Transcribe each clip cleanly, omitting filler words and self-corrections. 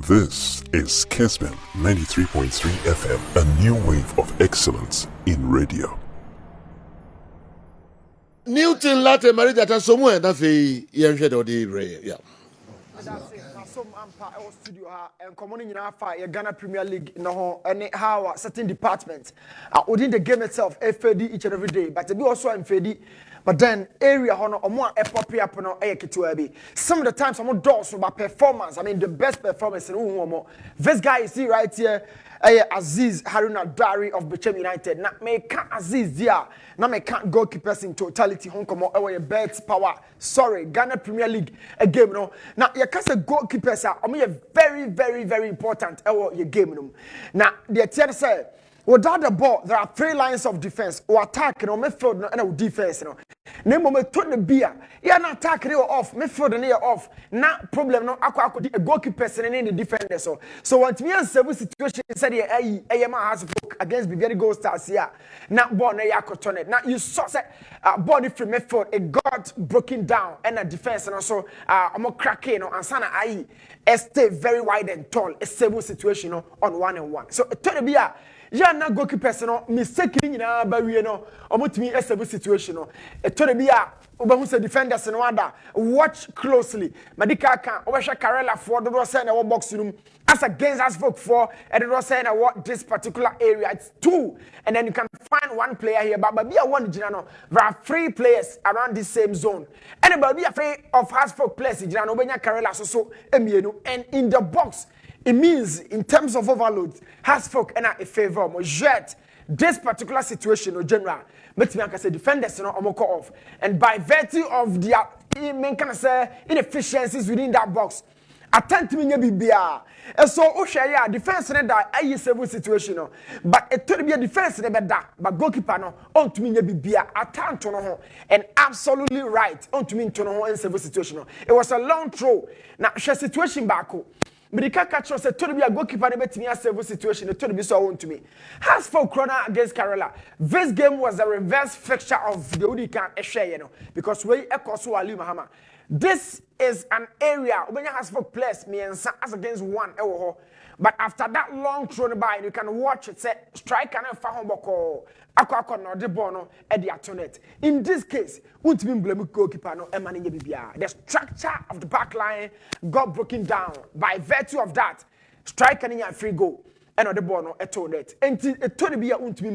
This is Kessben 93.3 FM, a new wave of excellence in radio. Newton Lartey married that somewhere that the young shed or the ray. Yeah. That's it. Some ampa our studio and commoning in our fire Ghana Premier League no any how certain departments within the game itself FAD each and every day, but to be also in FAD. But then area hono or more epopy up no be. Some of the times I'm doors about performance. I mean the best performance in Umomo. This guy you see right here, Aziz Haruna Dari of Bechem United. Now me can't Aziz there. Now me can't goalkeepers in totality. Hong Kong or best power. Sorry, Ghana Premier League a game no. Now you can't say goalkeepers are very important. Your game no. Now the team say. Without the ball, there are three lines of defense. Or attack, midfield, and defense. Name me turn the beer. Yeah, not attack off, midfield and off. Not problem. No, I could a goalkeeper and the defender. So what me and several situation said here, has against very goal stars here. Not born a yakotonet. Now you saw that body from midfield, it got broken down and a defense and also I'm a cracking and sana stay very wide and tall. A stable situation on 1-on-1. So turn the beer. Yeah, na goalkeepers no mistaking na ba wie no omotumi esebe situation no etore bia obahu se defenders no ada watch closely medical can obehwe Karela for do say na box room as against us folk for and do say na what this particular area it's two and then you can find one player here but bia one gina no there are three players around the same zone anybody afraid of has folk players gina no obenya Karela so emienu and in the box. It means, in terms of overload, has folk in a favor. Yet, this particular situation, in general, makes me say defenders off. And by virtue of their inefficiencies within that box, attempt me be and so yeah, defense in that I several situation. But it could be a defense in that, but goalkeeper no on to me be attempt to know and absolutely right on to me to know in several situation. It was a long throw. Now, she situation back. But the catcher said, to be a goalkeeper, bet me a several situation, to be so on to me. Has for Corona against Kerala. This game was a reverse fixture of the Udikan Eshe, because we echo so Ali Mahama. This is an area when you has for players, me and as against one. But after that long thrown by, you can watch it, say, strike and a fahomoko, aqua no de bono, at the atonet. In this case, won't be blame goalkeeper no emani bibia. The structure of the back line got broken down. By virtue of that, strike and a free goal. And the bono atonet. And it told be a won't be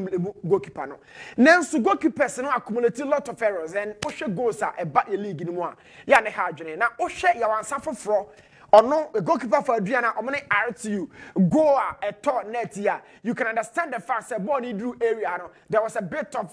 goalkeeper no. Now, so goalkeepers no accumulate a lot of errors and Osha goes a bat league in one. Yana Hajane. Now, Osha, you want suffer for. Or no, a goalkeeper for Adriana, or many RTU, go a top net here. You can understand the fact that Bonnie drew area. There was a bit of,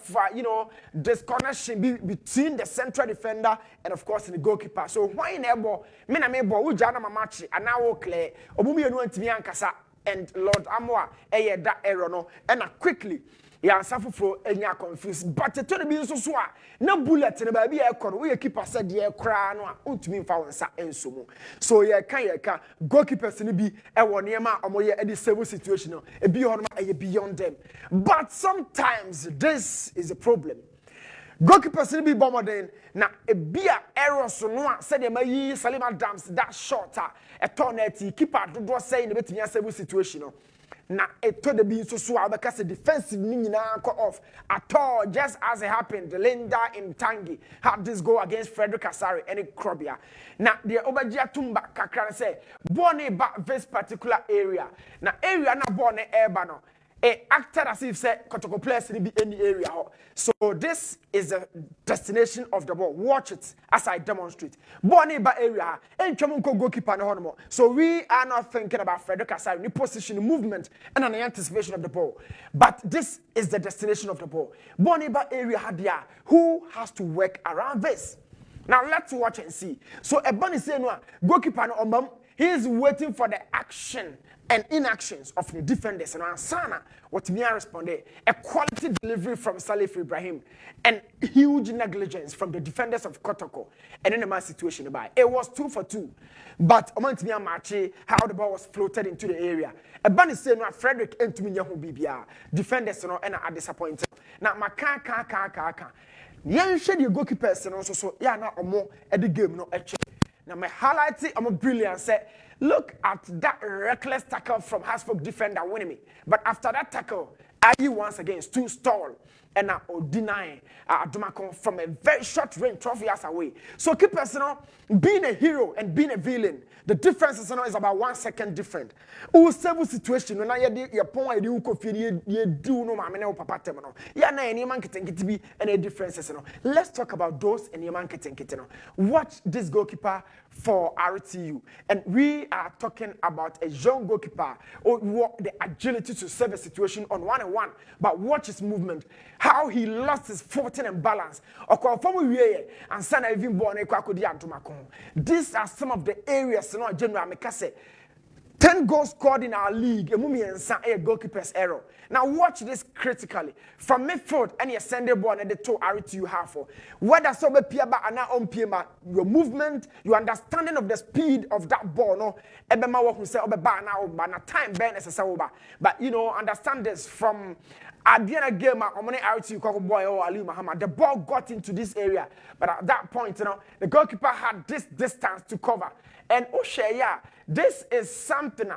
disconnection between the central defender and, of course, the goalkeeper. So, why in Ebo, Menamebo, Ujana Mamachi, and now clear, Obumi and Tiankasa, and Lord Amoa, that error, no, and quickly. Yeah, suffer for any confused. But the to be so no bullet in a baby aircon. We keep a said year crown or to me found sa and so. So yeah, can goalkeepers in be a 1 year or more at the civil situation, a beyond them. But sometimes this is a problem. Goalkeepers in be bomber then now a beer error so no said may Salima Dams that shorter a torneti keep out do say in the between civil situation. Now, it told the being so because the defensive meaning off at all, just as it happened. Linda in Tangi had this go against Frederick Asari and Krobia. Now, the Obajia Tumba Kakran say, born about this particular area. Now, area not born Urbano. Acted as if said Kotoko players in any area. So this is the destination of the ball. Watch it as I demonstrate. Bonnie by area and Chamunko goalkeeper no. So we are not thinking about Frederick Asari, position, movement, and an anticipation of the ball. But this is the destination of the ball. Bonnie by area Hadia, who has to work around this. Now let's watch and see. So a bunny say no goalkeeper no he is waiting for the action and inactions of the defenders. And Ansana, what me responded, a quality delivery from Salif Ibrahim and huge negligence from the defenders of Kotoko. And in a match situation by it was 2 for 2. But among me Marche, how the ball was floated into the area. A bunny say no Frederick and to me BBR. Defenders no and are disappointed. Now my ka. Yan shed your goalkeepers and also so yeah now more at the game no actually. Now my highlight I'm a brilliant set. Look at that reckless tackle from Hasbrook defender winning. But after that tackle, Ayi once again stood stall and now deny Adumakon from a very short range, 12 yards away. So keepers, being a hero and being a villain, the difference is about 1 second different. Several situation when I did your point, you could feel you do no mamma papa terminal. Yeah, na any man can be any differences. Let's talk about those and your man can. Watch this goalkeeper for RTU, and we are talking about a young goalkeeper who the agility to serve a situation on 1-on-1, but watch his movement, how he lost his footing and balance. And son even born these are some of the areas general Mikase 10 goals scored in our league. A goalkeeper's error. Now watch this critically. From midfield, and you send the ball and the two RTU half. Whether so be piaba and on piema, your movement, your understanding of the speed of that ball, no. Ebema walk say obe now, but time ben as but understand this from at the end of the game, RTU boy or Ali Muhammad. The ball got into this area, but at that point, the goalkeeper had this distance to cover. And this is something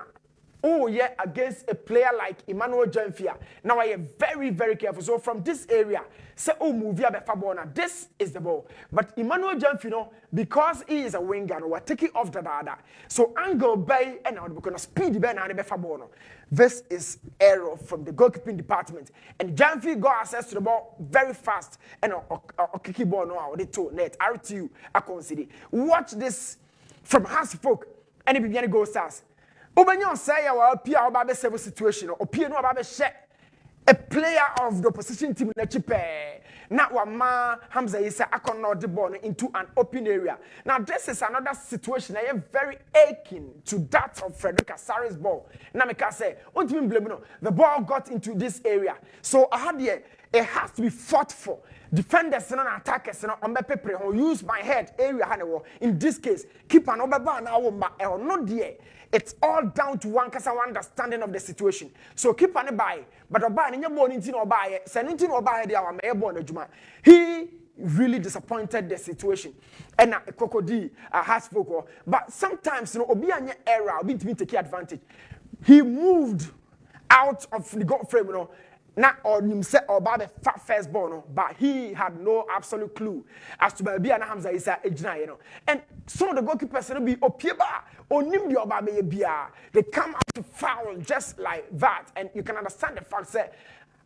against a player like Emmanuel Jamfia. Now I am very, very careful. So from this area, say move this is the ball. But Emmanuel Jamfia, because he is a winger, we're taking off the dada. So angle by and now because speed by now the this is error from the goalkeeping department. And Jamfia got access to the ball very fast and kick ball now the two net RTU I consider. Watch this from Hasfolk and if you go stars. Obanyo say our Pia Obabe several situation or Pia no Obabe share a player of the opposition team na chipe. Now Wama Hamza Isa akonno the ball into an open area. Now this is another situation I am very aching to that of Frederick Asari's ball. Now me say, the ball got into this area. So I had here it has to be fought for. Defenders and attackers on use my head area. In this case, keep an over now not there. It's all down to one understanding of the situation. So keep an by, but a buy in your morning or buy sending or buy the airborne juma. He really disappointed the situation. And now Cocody has spoken. But sometimes Obianya error be to take advantage. He moved out of the goal frame, not on himself or about the first ball, but he had no absolute clue as to be an Hamza Isa ejina, and some of the goalkeepers will be opieba or nimbi or baby bia. They come out to foul just like that, and you can understand the fact that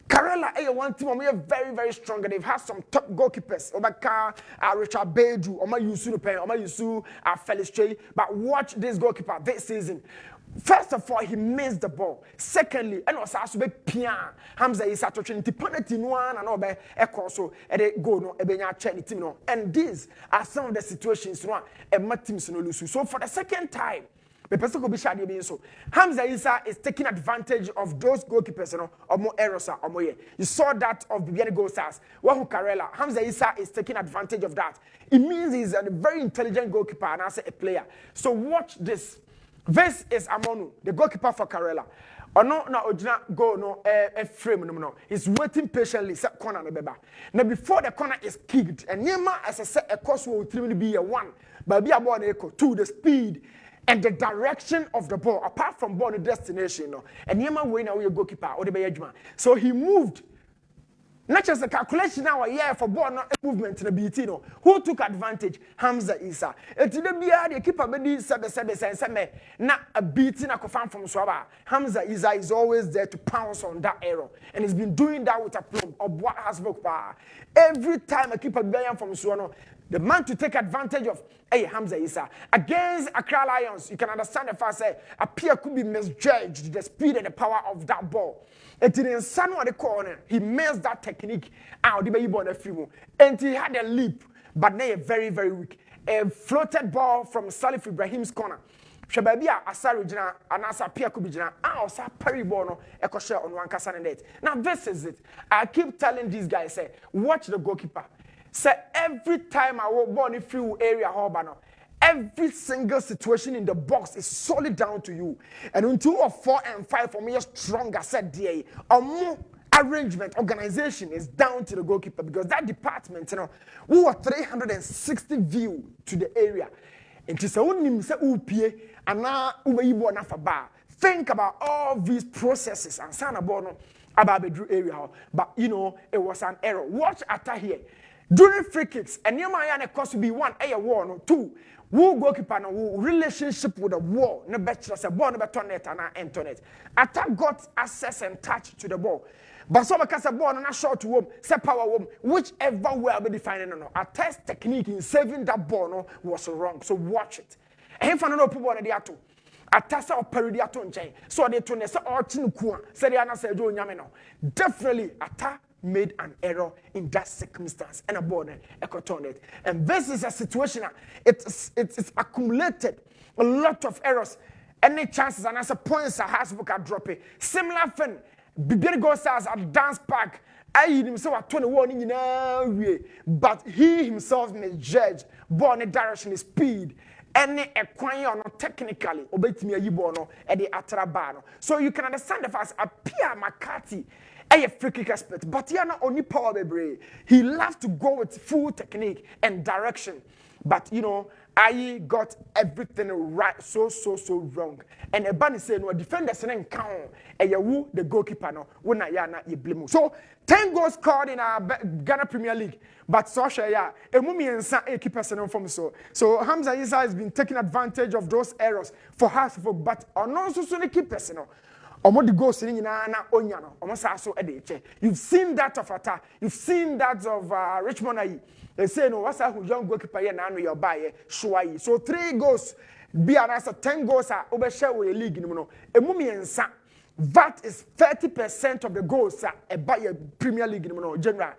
Karela one team are very, very strong, and they've had some top goalkeepers. Obaka, Richard Beju, Oma Yusu Pen, Oma Yusu, Felix Chey. But watch this goalkeeper this season. First of all, he missed the ball. Secondly, and also has to be pian. Hamza is at the penalty one and over a so they go no ebenya check the team no. And these are some of the situations and my teams no lose. So for the second time, the person could be shady being so. Hamza Isa is taking advantage of those goalkeepers, or more errors or more. You saw that of Bibiani Gosas. Wahu Karela. Hamza Isa is taking advantage of that. It means he's a very intelligent goalkeeper and also a player. So watch this. This is Amonu, the goalkeeper for Karela. Or no, Ojina go no frame no. He's waiting patiently. Set corner no beba. Now before the corner is kicked, and Nema as I said, a course will be a 1, but be a 1 echo 2 the speed and the direction of the ball apart from ball destination. And Nema way now your goalkeeper or the Bayajma. So he moved. Not just the calculation now, for ball not movement in the BT. Who took advantage? Hamza Isa. And to the BR, the keeper made sebe not a beating a confirm from Swaba. Hamza Isa is always there to pounce on that error. And he's been doing that with a plum of what has worked power. Every time a keeper Bayern from Swano, the man to take advantage of Hamza Isa. Against Accra Lions, you can understand the fact that Apia could be misjudged the speed and the power of that ball. And in the sun of the corner, he missed that technique out the baby on the film. And he had a leap, but they are very, very weak. A floated ball from Salif Ibrahim's corner. Shababia Asari Jana and Asa Pia Kubijana, Asa Peribono, Echo share on one Cassan net. Now, this is it. I keep telling these guys, say, watch the goalkeeper. Say, every time I walk born through area Hobano, every single situation in the box is solely down to you. And until 4 and 5 for me, you're stronger, said DA. Or more arrangement, organization is down to the goalkeeper because that department, we were 360 view to the area. And to say, ana ubeyi ball na for bar. Think about all these processes and sana ball no about the area. But you know, it was an error. Watch attack here. During free kicks, and your man cost to be one, a war, no two. Who goalkeeper no relationship with the wall, no better as a ball, no better net and internet. Attack got access and touch to the ball. But some cast a ball and a short to home, set power home, whichever way I'll be defining no. A test technique in saving that ball no was wrong. So watch it. And if I don't know people on the ato. Atasa or peridiato nchen. So they to nesa or chinukua. Said the answer do nyameno. Definitely atta made an error in that circumstance and a border it. And this is a situation it's accumulated a lot of errors. Any chances and as a points a has book are dropping. Similar thing. Bibiri goes as a dance park. I himself at 21 in but he himself may judge born in direction speed. Any equine technically obey me a yibono at the atrabano. So you can understand the fact appear McCarthy a free kick expert, but he are not only power baby. He loves to go with full technique and direction. But you know, I got everything right, so wrong. And a bunny said, no defenders and count a yawu the goalkeeper no when I yana ye blame. So 10 goals scored in our Ghana Premier League. But Sosha, yeah, a mummy and sa keepers and from so. So Hamza Isa has been taking advantage of those errors for us, but on also so the keepers, Omo the goals in na onyano. Omo sa so edeche. You've seen that of Atta. You've seen that of Richmond Ayi. They say no, what's a young goalkeeper here now your buy Shuai. So 3 goals be an answer 10 goals are overshare with the league no. A mummy and sa. That is 30% of the goals a buy Premier League no general.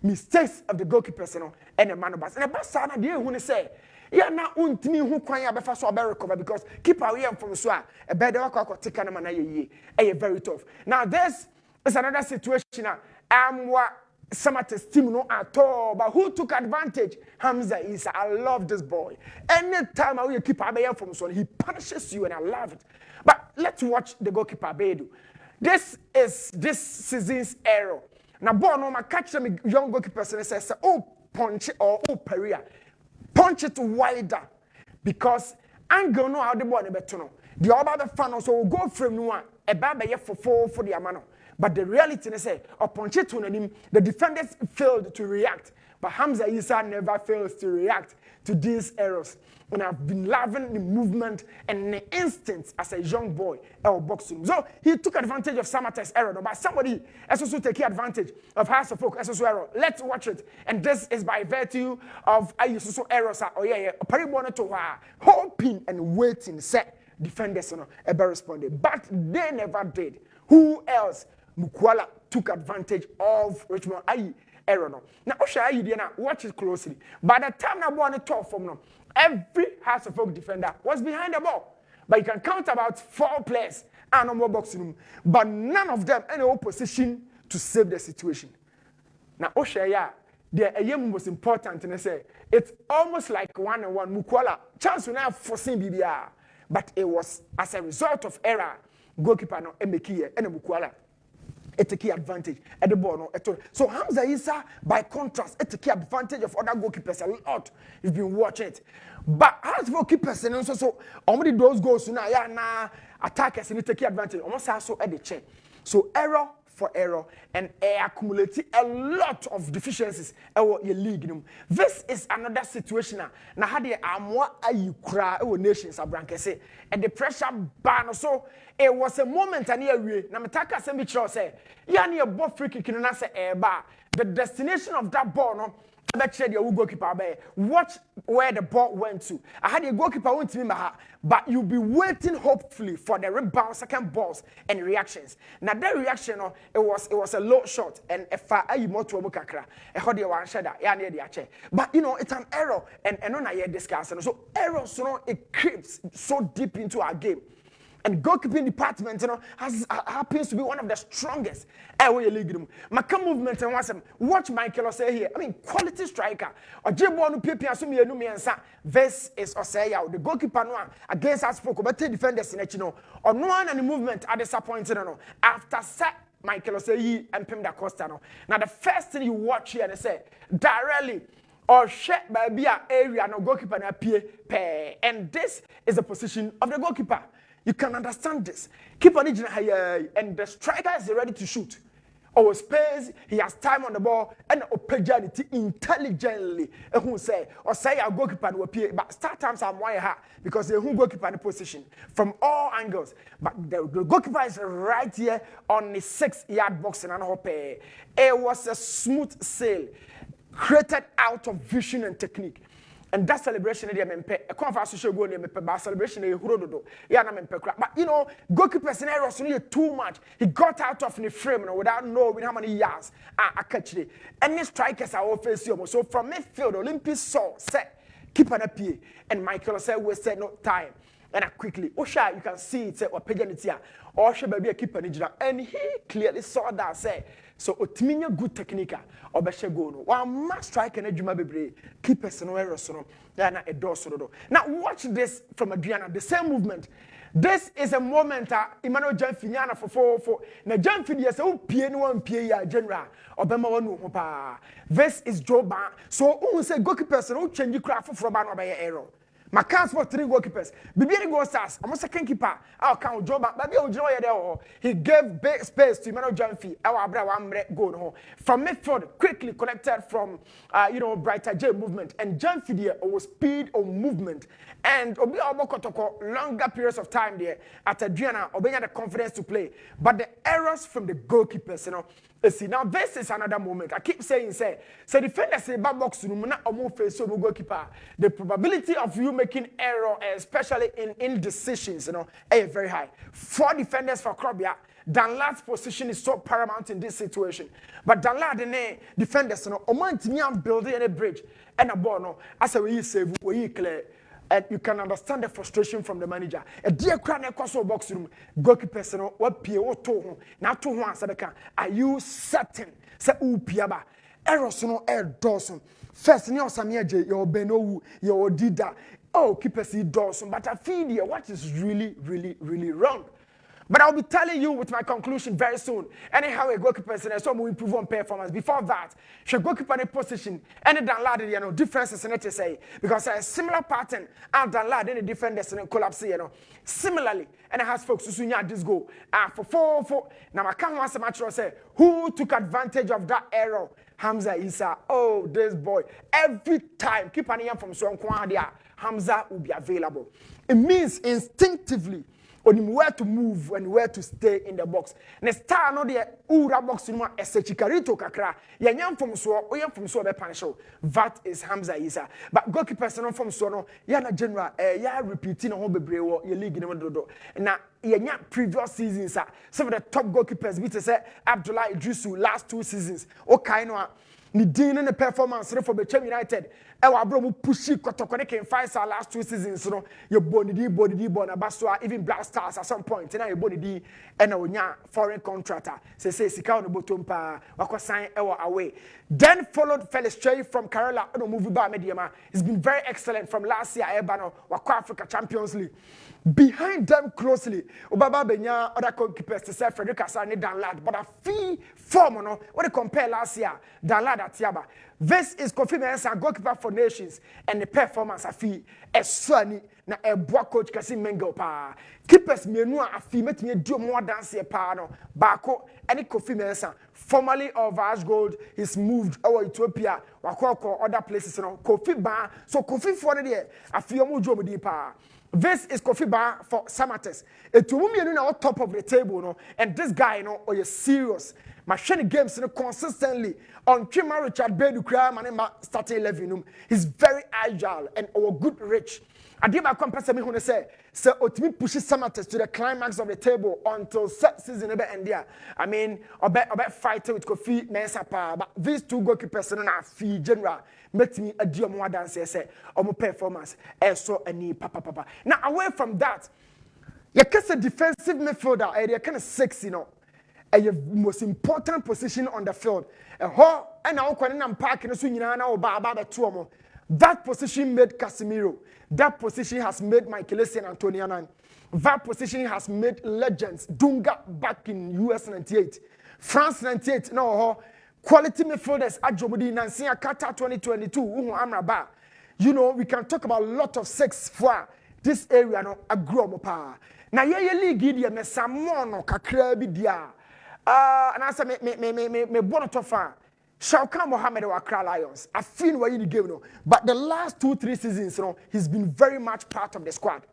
Mistakes of the goalkeepers and the man of us. And the best sana dear when they say yeah, now untimi who kwan ya befa so recover because keep away from so a better work take na man ye very tough. Now this is another situation Samate's team no at all, but who took advantage? Hamza Isa. I love this boy. Anytime I will keep away from so he punishes you and I love it. But let's watch the goalkeeper Bedu. This is this season's error. Now, Bono, my catch them young goalkeepers and says, oh, punch it or oh, Perea. Punch it wider because angle no how the ball better no. The other fan also will go from one a baba for the amano. But the reality is say or punch it to him, the defenders failed to react. But Hamza Isa never fails to react to these errors. And I've been loving the movement and the instincts as a young boy boxing. So he took advantage of Samate's error, but somebody else also take advantage of House of Folk as error. Let's watch it. And this is by virtue of Ayusu errors. Oh yeah, Paribona to hoping and waiting set defenders ever responded. But they never did. Who else? Mukwala took advantage of Richmond Ayi error. Now watch it closely. By the time I want to talk from now. Every House of Folk defender was behind the ball. But you can count about 4 players and no more boxing room. But none of them any opposition to save the situation. Now, Oshaya, the aim was important and I say it's almost like 1-on-1 Mukwala. Chance will not foreseen BBR. But it was as a result of error, goalkeeper no Emekie and Mukwala. It take advantage at the ball. No, so Hamza Isa, by contrast, it take advantage of other goalkeepers a lot. You've been watching it. But as goalkeepers, and also so only those goals now, attackers and take advantage. Almost also at the check. So error for error and accumulating a lot of deficiencies in your league. This is another situation. Now, how they are more ayukra nations say and the pressure ban. So it was a moment and here now Mataka Semicho say, Yani a ball free kick in the destination of that ball no. Your goalkeeper watch where the ball went to. I had a goalkeeper went to me, but you'll be waiting hopefully for the rebound, second balls and reactions. Now that reaction, it was a low shot and a far more to Mukakra. A hot one shadow, but you know it's an error and on I discuss. So errors, it creeps so deep into our game. And goalkeeping department, happens to be one of the strongest airway league. Maka movement and watch Michael say here. I mean, quality striker. Or Jibonu Pipi Asumi Numiansa. This is Osaya, the goalkeeper no against us for but defenders in Echino. Or no one and the movement are disappointed. After set Michael say and Pim da Costa. Now the first thing you watch here and say, directly or share by area no goalkeeper na pie pe. And this is the position of the goalkeeper. You can understand this. Keeper and the striker is ready to shoot. Our space, he has time on the ball and opportunity intelligently. Who say or say our goalkeeper will appear, but start times are more because the who goalkeeper in the position from all angles. But the goalkeeper is right here on the 6-yard box and hope it was a smooth sail created out of vision and technique. And that celebration, they mempe. A conference show go near mempe. But celebration, they hurodo. Yeah, na mempe. But you know, goalkeepers in errors only too much. He got out of the frame without knowing how many yards. I catch it. Any strikers are all facing. So from midfield, Olympics saw set keeper na pie. And Michael said we said no time. And quickly, Osha, you can see it. Say or Pejanitia, or she baby a keeper nijira. And he clearly saw that. Say so. Otiminya good technique. Or beshe go no. One must strike and ejuma bebre. Keepers no errors no. Yana a door sorodo. Now watch this from Adriana. The same movement. This is a moment. Emmanuel Janfiniana for 4-4. Now Janfinia say oh pie no one pie ya general. Obema wanu hopa. This is Joe Ban. So who say goalkeepers no change craft from ban obey error. My cast for 3 goalkeepers. Bibiani goal stars. I'm a second keeper. I'll count Joe Ban. Baby Ojo he gave big space to Emmanuel Janfi. Our brother goal from midfield quickly connected from Brighter J movement and Janfi there was speed of movement and Obi Obokotoko longer periods of time there at Adriana Obenya the confidence to play. But the errors from the goalkeepers, see, now this is another moment. I keep saying, say defenders say back box room na omo face so goalkeeper. The probability of you making error, especially in indecisions, is very high. 4 defenders for Krobia. Danlad's position is so paramount in this situation. But Danlad and defenders, oman building a bridge and a ball. As a way save, we clear. And you can understand the frustration from the manager. A dear crown across the box room, goalkeepers, what Pio to now to one Sadaka. Are you certain? Say, Piaba, errors no air Dawson. First, no Samia J, your Beno, your Dida. Oh, keepers see Dawson, but I feel here what is really, really, really wrong. But I'll be telling you with my conclusion very soon. Anyhow, a goalkeeper and some will improve on performance. Before that, she goalkeeper in a position, any download, differences in it to say. Because a similar pattern, and download any defenders in a collapse, Similarly, and it has folks who soon this goal. For 4-4, now I can't want to match or say, who took advantage of that error? Hamza Isa. Oh, this boy. Every time, keep an ear from Swankwadia, Hamza will be available. It means instinctively, on where to move and where to stay in the box. Ne star no de ura box no esechikarito kakra. Yanyam from so, oyam from so be panisho. That is Hamza Isa. But goalkeepers no from so no, ya na general ya repeating no bebre wo ye league no dodo. Na yanya previous seasons some of the top goalkeepers we say Abdullah Idrisu last 2 seasons. Okay no ni din ne performance for Bechem United. Ewa bro mu pushi kotokone can find our last 2 seasons no you body na baswa even Black Stars at some point na you body di and onya foreign contractor say sika on bottom pa wako sign ewa away. Then followed Felix Chey from Kerala no movie ba mediama. It's been very excellent from last year Ebano wako Africa Champions League. Behind them closely Obaba Benya other goalkeepers to say Frederick Asani Danlad but a fee form no what they compare last year Danlad at Yaba. This is Kofi Mensah goalkeeper for nations and the performance a fee Eswani na boa coach Kasi Mengo pa keepers mienu a fee metime do more dance pa no Bako any Kofi Mensah formerly of Ash Gold he's moved over Ethiopia wakoko other places Kofi Ba so Kofi for there a fee omo job di pa. This is Kofi Ba for Samates. Etumumi na on top of the table no and this guy oh you serious. Machine games consistently on Chima Richard Bedu Kra Manema starting 11. He's very agile and good reach. Adiba compare me who say Otimi pushes Samates to the climax of the table until set season end there. I mean about fighting with Kofi Mensah pa but these 2 goalkeepers na fee general make me a deal more than say performance so any papa. Now away from that, you can say defensive midfielder area kind of sexy a most important position on the field. And now when parking that position made Casemiro. That position has made Michael Essien and Antoniana. That position has made legends. Dunga back in US 98. France 98. No, quality midfielders ajomudi nansia kata 2022 uhu amraba. You know, we can talk about a lot of six for this area no agro mo pa. Na ye league dia me samono kakra bi dia. And I say me bono tofa. Shaukan Mohammed wa Accra Lions. I feel why in the game no. But the last 2-3 seasons, you know, he's been very much part of the squad.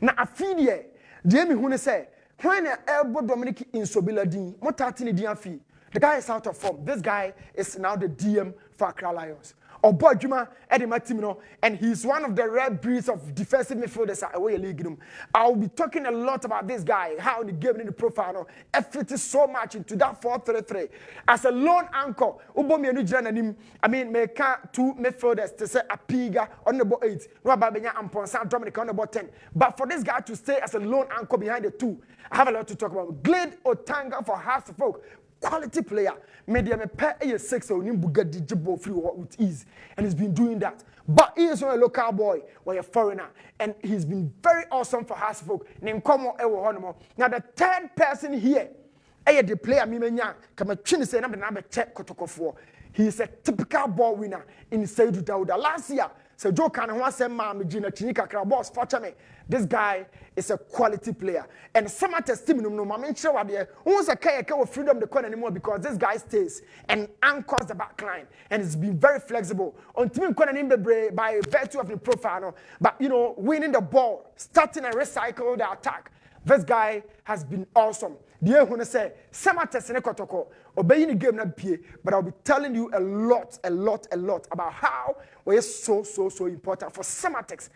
Now I feel here, the me who say when elbow Dominic Insobila Dean, Motatini Dianfi, the guy is out of form. This guy is now the DM for Accra Lions. Or boy Juma Eddie Matimino, and he's one of the rare breeds of defensive midfielders away league. I'll be talking a lot about this guy, how the game in the profile fits so much into that 4-3-3. As a lone anchor, I mean, make two midfielders to say a piga on the ball 8, Rababenya and Ponsan Dominic on the ball 10. But for this guy to stay as a lone anchor behind the two, I have a lot to talk about. Glade Otanga for House of Folk. Quality player, media me pay a 6 or nimbuga digital free with ease, and he's been doing that. But he is not a local boy or a foreigner, and he's been very awesome for Hasfolk. Name Como Ewo Honomo. Now the third person here, the player Mimenya, come chin say number check Kotoko. He is a typical ball winner in Saidu Dauda. Last year, so Joe can once say Mam Gina Chinika Crabos, fortunately. This guy is a quality player. And some testimonium no mamin sure there. Who's a kaya with freedom the corner anymore because this guy stays and anchors the back line and it's been very flexible. On team by virtue of the profile, but you know, winning the ball, starting and recycle the attack. This guy has been awesome. The air when say Sama Tessene Kotoko, obeying the game not pay, but I'll be telling you a lot about how we are so important for Samatex.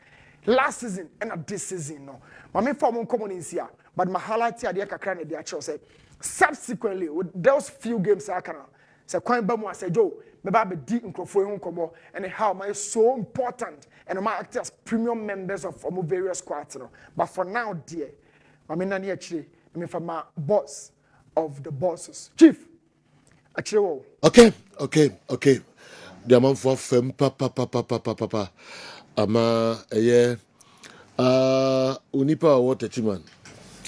Last season and this season, no. My form common in here, but my highlight here, the Kakran, the actual say. Subsequently, with those few games, I can say, Quine Bamu, I say, Joe, maybe deep in Crofo, and how my so important and my act as premium members of various squads. No. But for now, dear, I mean, actually, I mean, for my boss of the bosses, Chief. Actually, Okay. The amount for fem papa. Ama unipa water chiman.